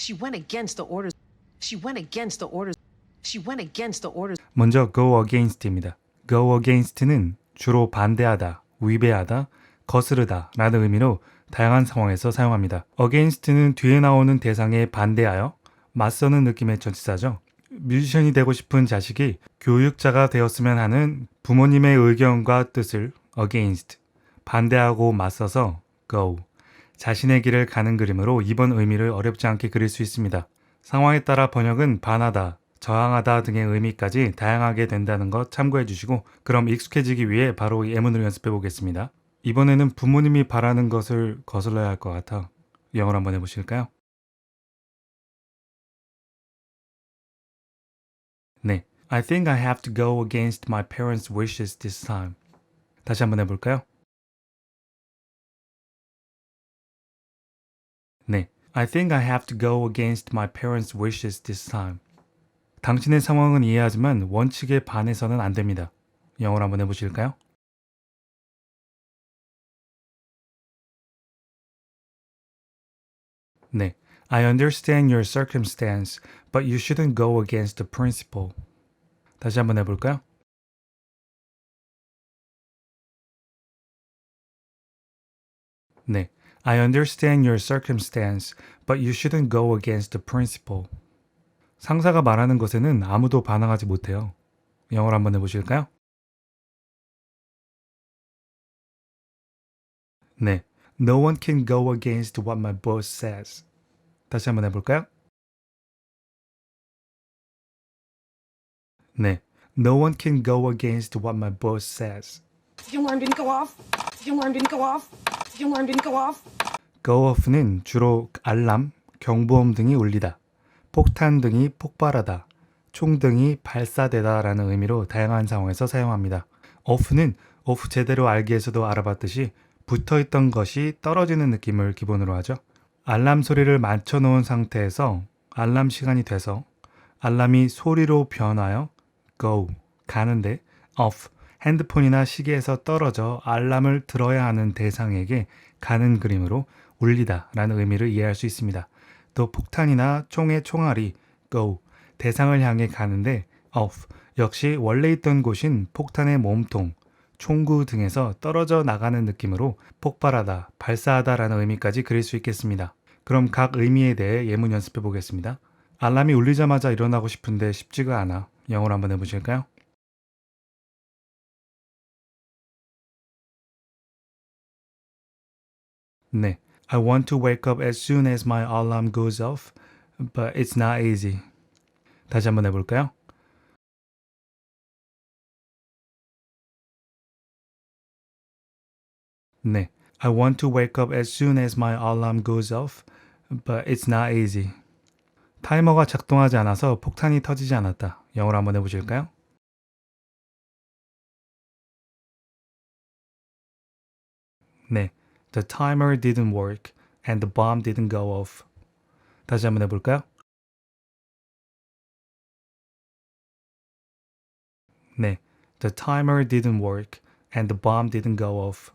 She went against the orders. She went against the orders. She went against the orders. 먼저 go against입니다. go against는 주로 반대하다, 위배하다, 거스르다 라는 의미로 다양한 상황에서 사용합니다. against는 뒤에 나오는 대상에 반대하여 맞서는 느낌의 전치사죠. 뮤지션이 되고 싶은 자식이 교육자가 되었으면 하는 부모님의 의견과 뜻을 against, 반대하고 맞서서 go, 자신의 길을 가는 그림으로 이번 의미를 어렵지 않게 그릴 수 있습니다. 상황에 따라 번역은 반하다, 저항하다 등의 의미까지 다양하게 된다는 것 참고해 주시고, 그럼 익숙해지기 위해 바로 이 예문을 연습해 보겠습니다. 이번에는 부모님이 바라는 것을 거슬러야 할 것 같아 영어로 한번 해보실까요? 네, I think I have to go against my parents' wishes this time. 다시 한번 해볼까요? 네, I think I have to go against my parents' wishes this time. 당신의 상황은 이해하지만 원칙에 반해서는 안 됩니다. 영어로 한번 해보실까요? 네, I understand your circumstance, but you shouldn't go against the principle. 다시 한번 해볼까요? 네, I understand your circumstance, but you shouldn't go against the principle. 상사가 말하는 것에는 아무도 반항하지 못해요. 영어로 한번 해보실까요? 네, No one can go against what my boss says. 다시 한번 해볼까요? 네, No one can go against what my boss says. Your alarm didn't go off. Your alarm didn't go off. Your alarm didn't go off. Go off는 주로 알람, 경보음 등이 울리다, 폭탄 등이 폭발하다, 총 등이 발사되다 라는 의미로 다양한 상황에서 사용합니다. off는 off 제대로 알기에서도 알아봤듯이 붙어있던 것이 떨어지는 느낌을 기본으로 하죠. 알람 소리를 맞춰놓은 상태에서 알람 시간이 돼서 알람이 소리로 변하여 go, 가는데 off, 핸드폰이나 시계에서 떨어져 알람을 들어야 하는 대상에게 가는 그림으로 울리다 라는 의미를 이해할 수 있습니다. 또 폭탄이나 총의 총알이 go, 대상을 향해 가는데 off, 역시 원래 있던 곳인 폭탄의 몸통, 총구 등에서 떨어져 나가는 느낌으로 폭발하다, 발사하다 라는 의미까지 그릴 수 있겠습니다. 그럼 각 의미에 대해 예문 연습해 보겠습니다. 알람이 울리자마자 일어나고 싶은데 쉽지가 않아. 영어로 한번 해보실까요? 네, I want to wake up as soon as my alarm goes off, but it's not easy. 다시 한번 해볼까요? 네, I want to wake up as soon as my alarm goes off, but it's not easy. 타이머가 작동하지 않아서 폭탄이 터지지 않았다. 영어로 한번 해보실까요? 네, the timer didn't work and the bomb didn't go off. 다시 한번 해볼까요? 네, the timer didn't work and the bomb didn't go off.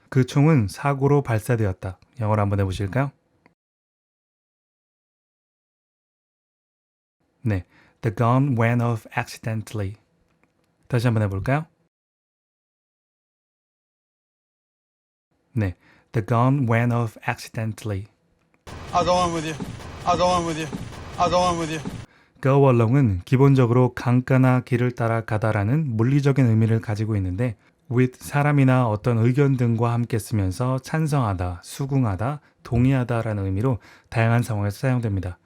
그 총은 사고로 발사되었다. 영어로 한번 해보실까요? 네, the gun went off accidentally. 다시 한번 해볼까요? 네, the gun went off accidentally. I'll go on with you. I'll go on with you. I'll go on with you. go along은 기본적으로 강가나 길을 따라 가다라는 물리적인 의미를 가지고 있는데 with 사람이나 어떤 의견 등과 함께 쓰면서 찬성하다, 수긍하다, 동의하다라는 의미로 다양한 상황에서 사용됩니다.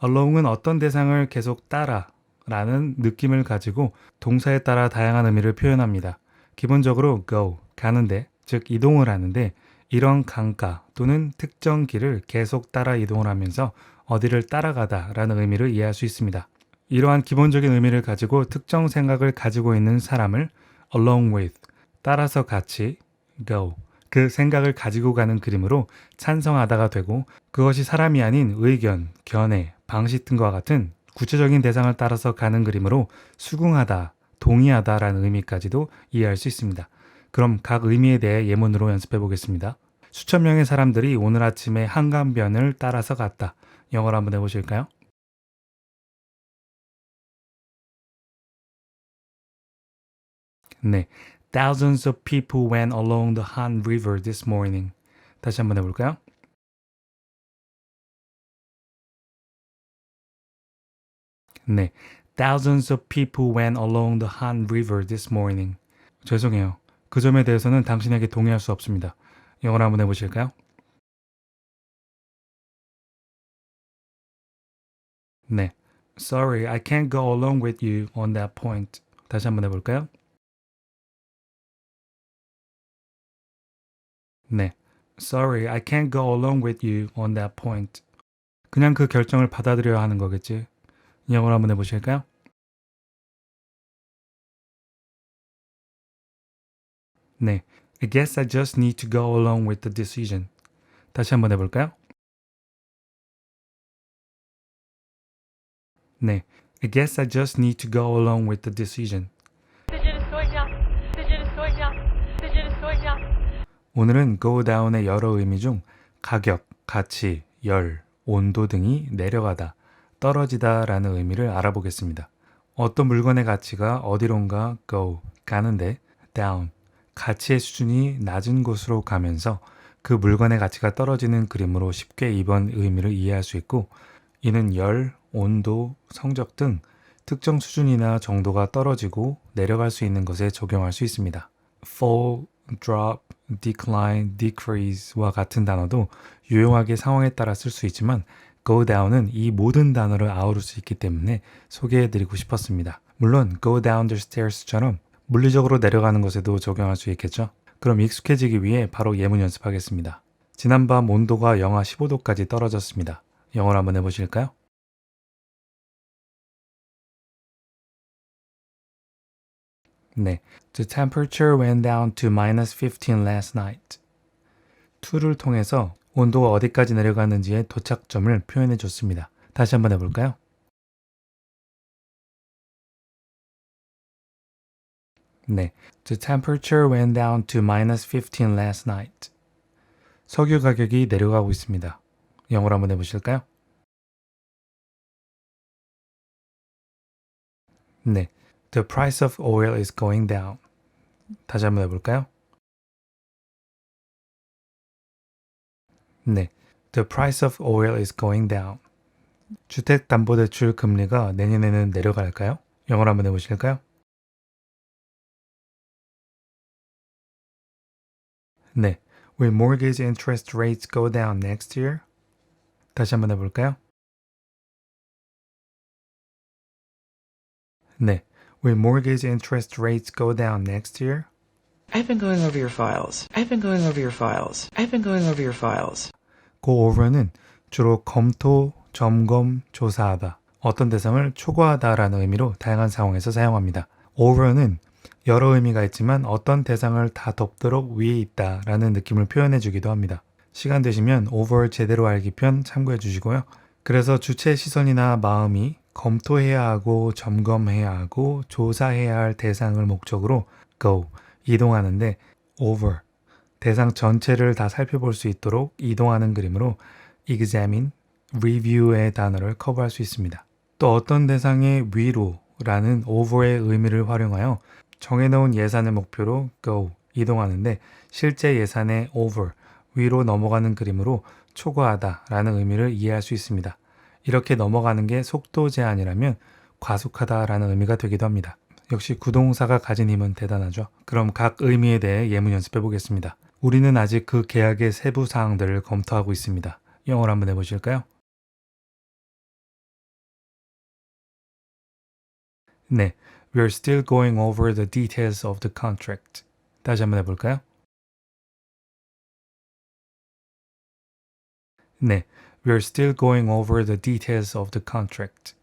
along은 어떤 대상을 계속 따라 라는 느낌을 가지고 동사에 따라 다양한 의미를 표현합니다. 기본적으로 go, 가는데, 즉 이동을 하는데 이런 강가 또는 특정 길을 계속 따라 이동을 하면서 어디를 따라가다 라는 의미를 이해할 수 있습니다. 이러한 기본적인 의미를 가지고 특정 생각을 가지고 있는 사람을 along with, 따라서 같이 go, 그 생각을 가지고 가는 그림으로 찬성하다가 되고 그것이 사람이 아닌 의견, 견해, 방식 등과 같은 구체적인 대상을 따라서 가는 그림으로 수긍하다, 동의하다 라는 의미까지도 이해할 수 있습니다. 그럼 각 의미에 대해 예문으로 연습해 보겠습니다. 수천 명의 사람들이 오늘 아침에 한강변을 따라서 갔다. 영어로 한번 해보실까요? 네. Thousands of people went along the Han River this morning. 다시 한번 해볼까요? 네. Thousands of people went along the Han River this morning. 죄송해요. 그 점에 대해서는 당신에게 동의할 수 없습니다. 영어로 한번 해보실까요? 네. Sorry, I can't go along with you on that point. 다시 한번 해볼까요? 네. Sorry, I can't go along with you on that point. 그냥 그 결정을 받아들여야 하는 거겠지. 영어로 한번 해보실까요? 네. I guess I just need to go along with the decision. 다시 한번 해볼까요? 네. I guess I just need to go along with the decision. 오늘은 go down의 여러 의미 중 가격, 가치, 열, 온도 등이 내려가다, 떨어지다 라는 의미를 알아보겠습니다. 어떤 물건의 가치가 어디론가 go, 가는데 down, 가치의 수준이 낮은 곳으로 가면서 그 물건의 가치가 떨어지는 그림으로 쉽게 이번 의미를 이해할 수 있고, 이는 열, 온도, 성적 등 특정 수준이나 정도가 떨어지고 내려갈 수 있는 것에 적용할 수 있습니다. fall, drop, decline, decrease와 같은 단어도 유용하게 상황에 따라 쓸 수 있지만 go down은 이 모든 단어를 아우를 수 있기 때문에 소개해드리고 싶었습니다. 물론 go down the stairs처럼 물리적으로 내려가는 것에도 적용할 수 있겠죠. 그럼 익숙해지기 위해 바로 예문 연습하겠습니다. 지난밤 온도가 영하 15도까지 떨어졌습니다. 영어로 한번 해보실까요? 네, The temperature went down to minus 15 last night. to를 통해서 온도가 어디까지 내려갔는지의 도착점을 표현해 줬습니다. 다시 한번 해볼까요? 네, The temperature went down to minus 15 last night. 석유 가격이 내려가고 있습니다. 영어로 한번 해보실까요? 네, The price of oil is going down. 다시 한번 해볼까요? 네, The price of oil is going down. 주택담보대출 금리가 내년에는 내려갈까요? 영어로 한번 해보실까요? 네, Will mortgage interest rates go down next year? 다시 한번 해볼까요? 네, Will mortgage interest rates go down next year? I've been going over your files. I've been going over your files. I've been going over your files. Go over는 주로 검토, 점검, 조사하다, 어떤 대상을 초과하다라는 의미로 다양한 상황에서 사용합니다. over는 여러 의미가 있지만 어떤 대상을 다 덮도록 위에 있다라는 느낌을 표현해 주기도 합니다. 시간 되시면 over 제대로 알기 편 참고해 주시고요. 그래서 주체의 시선이나 마음이 검토해야 하고 점검해야 하고 조사해야 할 대상을 목적으로 go, 이동하는데 over, 대상 전체를 다 살펴볼 수 있도록 이동하는 그림으로 examine, review의 단어를 커버할 수 있습니다. 또 어떤 대상의 위로 라는 over의 의미를 활용하여 정해놓은 예산을 목표로 go, 이동하는데 실제 예산의 over, 위로 넘어가는 그림으로 초과하다 라는 의미를 이해할 수 있습니다. 이렇게 넘어가는 게 속도 제한이라면 과속하다 라는 의미가 되기도 합니다. 역시 구동사가 가진 힘은 대단하죠. 그럼 각 의미에 대해 예문 연습해 보겠습니다. 우리는 아직 그 계약의 세부 사항들을 검토하고 있습니다. 영어로 한번 해보실까요? 네, We're still going over the details of the contract. 다시 한번 해볼까요? 네, We're still going over the details of the contract.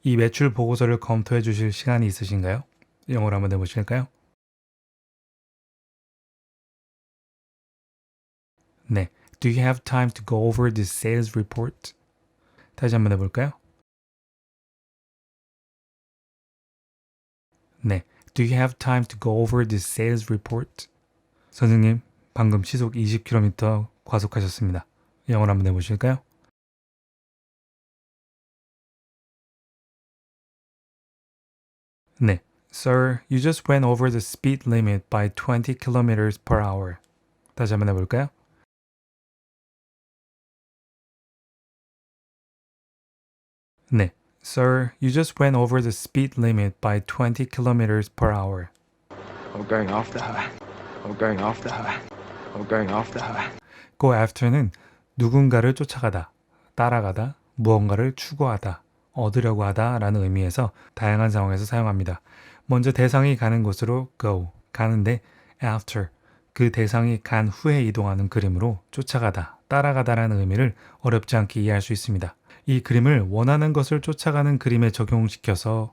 이 매출 보고서를 검토해 주실 시간이 있으신가요? 영어로 한번 해보실까요? 네, Do you have time to go over the sales report? 다시 한번 해볼까요? 네, Do you have time to go over the sales report? 선생님, 방금 시속 20km 과속하셨습니다. 영어로 한번 해보실까요? 네. Sir, you just went over the speed limit by 20 kilometers per hour. 다시 한번 해볼까요? 네. Sir, you just went over the speed limit by 20 kilometers per hour. I'm going after her. I'm going after her. I'm going after her. Go after는 누군가를 쫓아가다, 따라가다, 무언가를 추구하다, 얻으려고 하다 라는 의미에서 다양한 상황에서 사용합니다. 먼저 대상이 가는 곳으로 go, 가는데 after, 그 대상이 간 후에 이동하는 그림으로 쫓아가다, 따라가다 라는 의미를 어렵지 않게 이해할 수 있습니다. 이 그림을 원하는 것을 쫓아가는 그림에 적용시켜서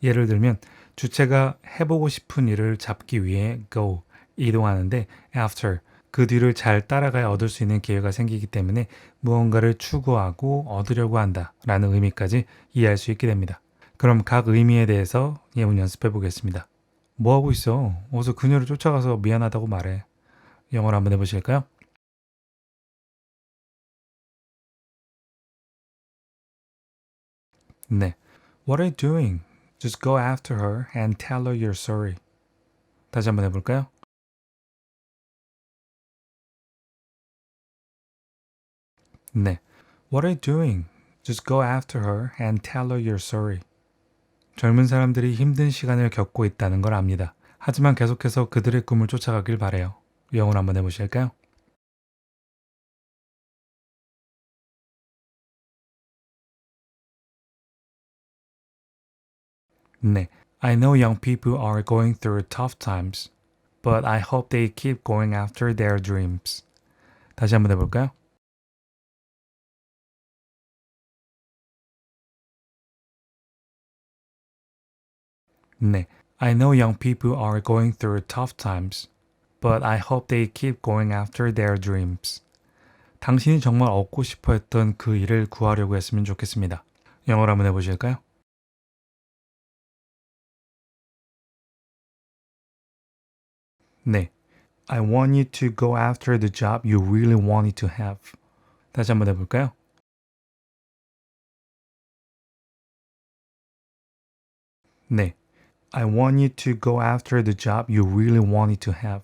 예를 들면 주체가 해보고 싶은 일을 잡기 위해 go, 이동하는데 after, 그 뒤를 잘 따라가야 얻을 수 있는 기회가 생기기 때문에 무언가를 추구하고 얻으려고 한다 라는 의미까지 이해할 수 있게 됩니다. 그럼 각 의미에 대해서 예문 연습해 보겠습니다. 뭐 하고 있어? 어서 그녀를 쫓아가서 미안하다고 말해. 영어로 한번 해보실까요? 네. What are you doing? Just go after her and tell her you're sorry. 다시 한번 해볼까요? 네. What are you doing? Just go after her and tell her you're sorry. 젊은 사람들이 힘든 시간을 겪고 있다는 걸 압니다. 하지만 계속해서 그들의 꿈을 쫓아가길 바래요. 영어로 한번 해보실까요? 네. I know young people are going through tough times, but I hope they keep going after their dreams. 다시 한번 해볼까요? 네. I know young people are going through tough times, but I hope they keep going after their dreams. 당신이 정말 얻고 싶어 했던 그 일을 구하려고 했으면 좋겠습니다. 영어로 한번 해보실까요? 네. I want you to go after the job you really wanted to have. 다시 한번 해볼까요? 네. I want you to go after the job you really wanted to have.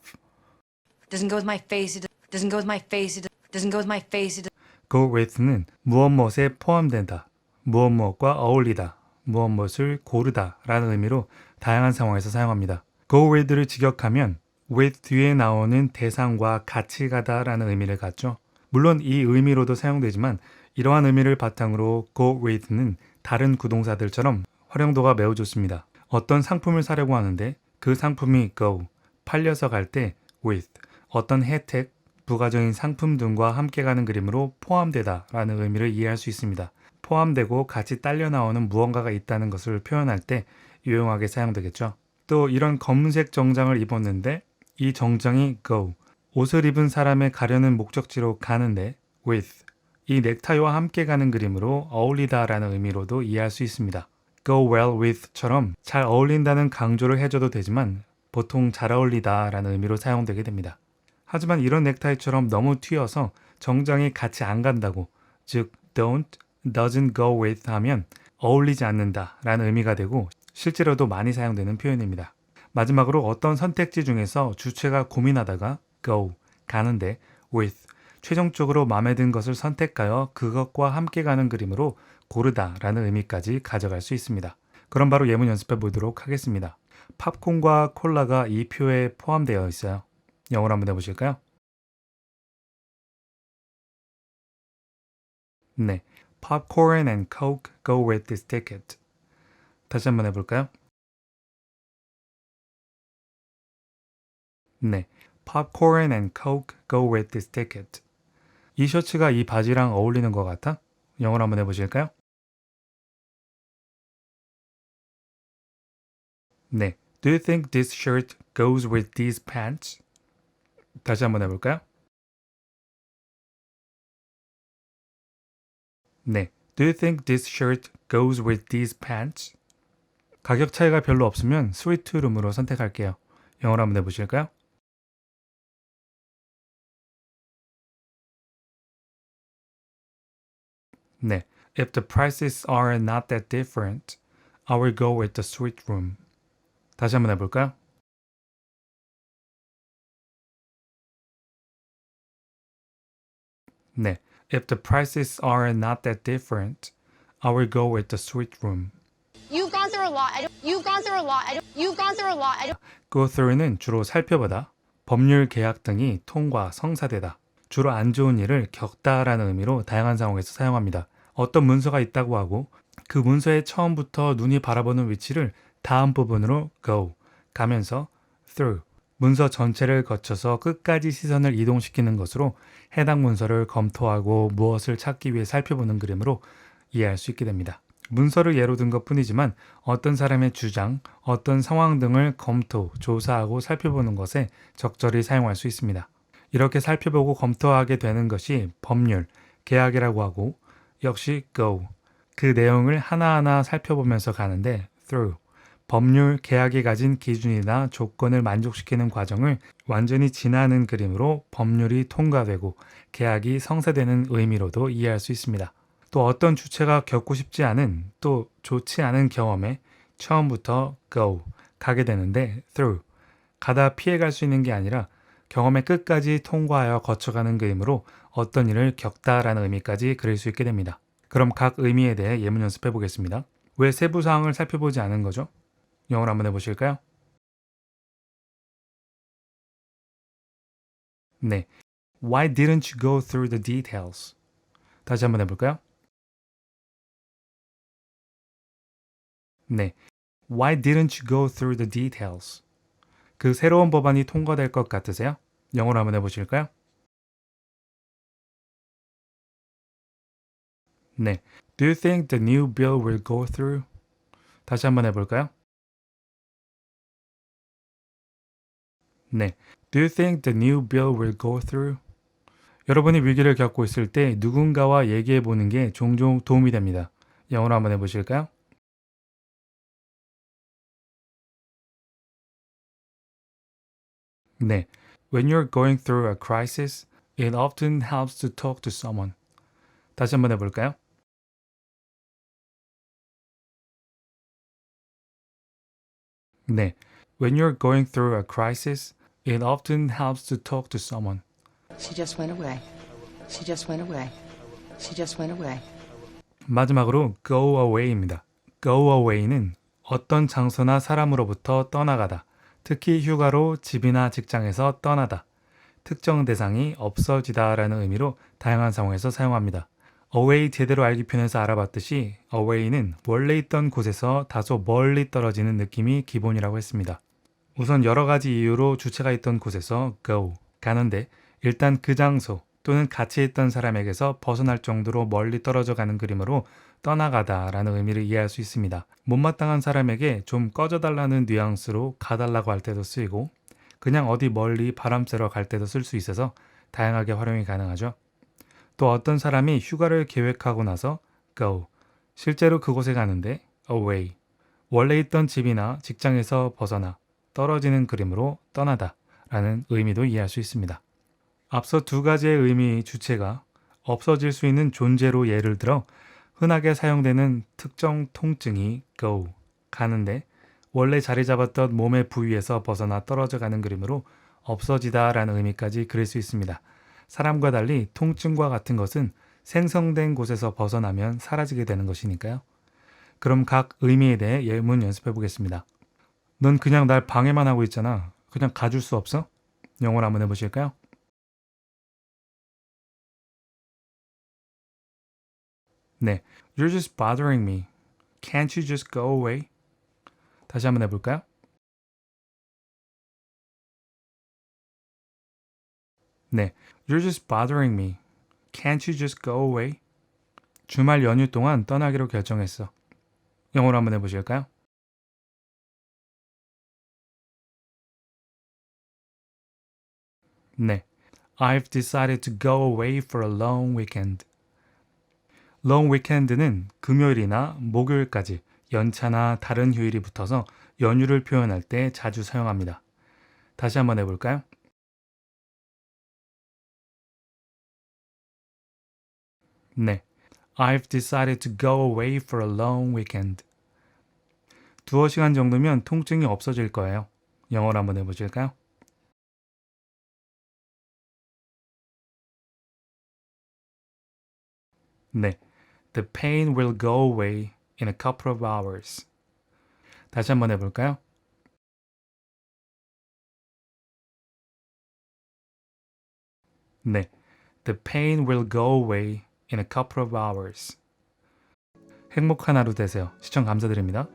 Doesn't go with my face. It doesn't go with my face. It doesn't go with my face. It go with는 무엇 무엇에 포함된다, 무엇 무엇과 어울리다, 무엇 무엇을 고르다 라는 의미로 다양한 상황에서 사용합니다. go with를 직역하면 with 뒤에 나오는 대상과 같이 가다 라는 의미를 갖죠. 물론 이 의미로도 사용되지만 이러한 의미를 바탕으로 go with는 다른 구동사들처럼 활용도가 매우 좋습니다. 어떤 상품을 사려고 하는데 그 상품이 go, 팔려서 갈 때 with, 어떤 혜택, 부가적인 상품 등과 함께 가는 그림으로 포함되다 라는 의미를 이해할 수 있습니다. 포함되고 같이 딸려 나오는 무언가가 있다는 것을 표현할 때 유용하게 사용되겠죠. 또 이런 검은색 정장을 입었는데 이 정장이 go, 옷을 입은 사람의 가려는 목적지로 가는데 with, 이 넥타이와 함께 가는 그림으로 어울리다 라는 의미로도 이해할 수 있습니다. go well with처럼 잘 어울린다는 강조를 해줘도 되지만 보통 잘 어울리다 라는 의미로 사용되게 됩니다. 하지만 이런 넥타이처럼 너무 튀어서 정장이 같이 안 간다고, 즉 doesn't go with 하면 어울리지 않는다 라는 의미가 되고 실제로도 많이 사용되는 표현입니다. 마지막으로 어떤 선택지 중에서 주체가 고민하다가 go, 가는데 with, 최종적으로 마음에 든 것을 선택하여 그것과 함께 가는 그림으로 고르다 라는 의미까지 가져갈 수 있습니다. 그럼 바로 예문 연습해 보도록 하겠습니다. 팝콘과 콜라가 이 표에 포함되어 있어요. 영어로 한번 해보실까요? 네, Popcorn and Coke go with this ticket. 다시 한번 해볼까요? 네, Popcorn and Coke go with this ticket. 이 셔츠가 이 바지랑 어울리는 것 같아? 영어로 한번 해보실까요? 네, Do you think this shirt goes with these pants? 다시 한번 해볼까요? 네, Do you think this shirt goes with these pants? 가격 차이가 별로 없으면 스위트룸으로 선택할게요. 영어로 한번 해보실까요? 네, If the prices are not that different, I will go with the suite room. 다시 한번 해볼까요? 네. If the prices are not that different, I will go with the suite room. You've gone through a lot. You've gone through a lot. You've gone through a lot. Go through는 주로 살펴보다, 법률 계약 등이 통과, 성사되다. 주로 안 좋은 일을 겪다라는 의미로 다양한 상황에서 사용합니다. 어떤 문서가 있다고 하고 그 문서의 처음부터 눈이 바라보는 위치를 다음 부분으로 go, 가면서 through, 문서 전체를 거쳐서 끝까지 시선을 이동시키는 것으로 해당 문서를 검토하고 무엇을 찾기 위해 살펴보는 그림으로 이해할 수 있게 됩니다. 문서를 예로 든 것뿐이지만 어떤 사람의 주장, 어떤 상황 등을 검토, 조사하고 살펴보는 것에 적절히 사용할 수 있습니다. 이렇게 살펴보고 검토하게 되는 것이 법률, 계약이라고 하고 역시 go, 그 내용을 하나하나 살펴보면서 가는데 through, 법률, 계약이 가진 기준이나 조건을 만족시키는 과정을 완전히 지나는 그림으로 법률이 통과되고 계약이 성사되는 의미로도 이해할 수 있습니다. 또 어떤 주체가 겪고 싶지 않은 또 좋지 않은 경험에 처음부터 go, 가게 되는데 through, 가다 피해갈 수 있는 게 아니라 경험의 끝까지 통과하여 거쳐가는 그림으로 어떤 일을 겪다라는 의미까지 그릴 수 있게 됩니다. 그럼 각 의미에 대해 예문 연습해 보겠습니다. 왜 세부 사항을 살펴보지 않은 거죠? 영어로 한번 해보실까요? 네. Why didn't you go through the details? 다시 한번 해볼까요? 네. Why didn't you go through the details? 그 새로운 법안이 통과될 것 같으세요? 영어로 한번 해보실까요? 네. Do you think the new bill will go through? 다시 한번 해볼까요? 네. Do you think the new bill will go through? 여러분이 위기를 겪고 있을 때 누군가와 얘기해 보는 게 종종 도움이 됩니다. 영어로 한번 해보실까요? 네. When you're going through a crisis, it often helps to talk to someone. 다시 한번 해볼까요? 네. When you're going through a crisis, it often helps to talk to someone. She just went away. She just went away. She just went away. 마지막으로 go away입니다. go away는 어떤 장소나 사람으로부터 떠나가다, 특히 휴가로 집이나 직장에서 떠나다, 특정 대상이 없어지다라는 의미로 다양한 상황에서 사용합니다. away 제대로 알기 편해서 알아봤듯이 away는 원래 있던 곳에서 다소 멀리 떨어지는 느낌이 기본이라고 했습니다. 우선 여러 가지 이유로 주체가 있던 곳에서 go, 가는데 일단 그 장소 또는 같이 있던 사람에게서 벗어날 정도로 멀리 떨어져 가는 그림으로 떠나가다 라는 의미를 이해할 수 있습니다. 못마땅한 사람에게 좀 꺼져달라는 뉘앙스로 가달라고 할 때도 쓰이고 그냥 어디 멀리 바람 쐬러 갈 때도 쓸 수 있어서 다양하게 활용이 가능하죠. 또 어떤 사람이 휴가를 계획하고 나서 go, 실제로 그곳에 가는데 away, 원래 있던 집이나 직장에서 벗어나 떨어지는 그림으로 떠나다 라는 의미도 이해할 수 있습니다. 앞서 두 가지의 의미 주체가 없어질 수 있는 존재로 예를 들어 흔하게 사용되는 특정 통증이 go, 가는데 원래 자리 잡았던 몸의 부위에서 벗어나 떨어져 가는 그림으로 없어지다 라는 의미까지 그릴 수 있습니다. 사람과 달리 통증과 같은 것은 생성된 곳에서 벗어나면 사라지게 되는 것이니까요. 그럼 각 의미에 대해 예문 연습해 보겠습니다. 넌 그냥 날 방해만 하고 있잖아. 그냥 가줄 수 없어? 영어로 한번 해보실까요? 네, You're just bothering me. Can't you just go away? 다시 한번 해볼까요? 네, You're just bothering me. Can't you just go away? 주말 연휴 동안 떠나기로 결정했어. 영어로 한번 해보실까요? 네, I've decided to go away for a long weekend. long weekend는 금요일이나 목요일까지 연차나 다른 휴일이 붙어서 연휴를 표현할 때 자주 사용합니다. 다시 한번 해볼까요? 네, I've decided to go away for a long weekend. 두어 시간 정도면 통증이 없어질 거예요. 영어로 한번 해보실까요? 네. The pain will go away in a couple of hours. 다시 한번 해볼까요? 네. The pain will go away in a couple of hours. 행복한 하루 되세요. 시청 감사드립니다.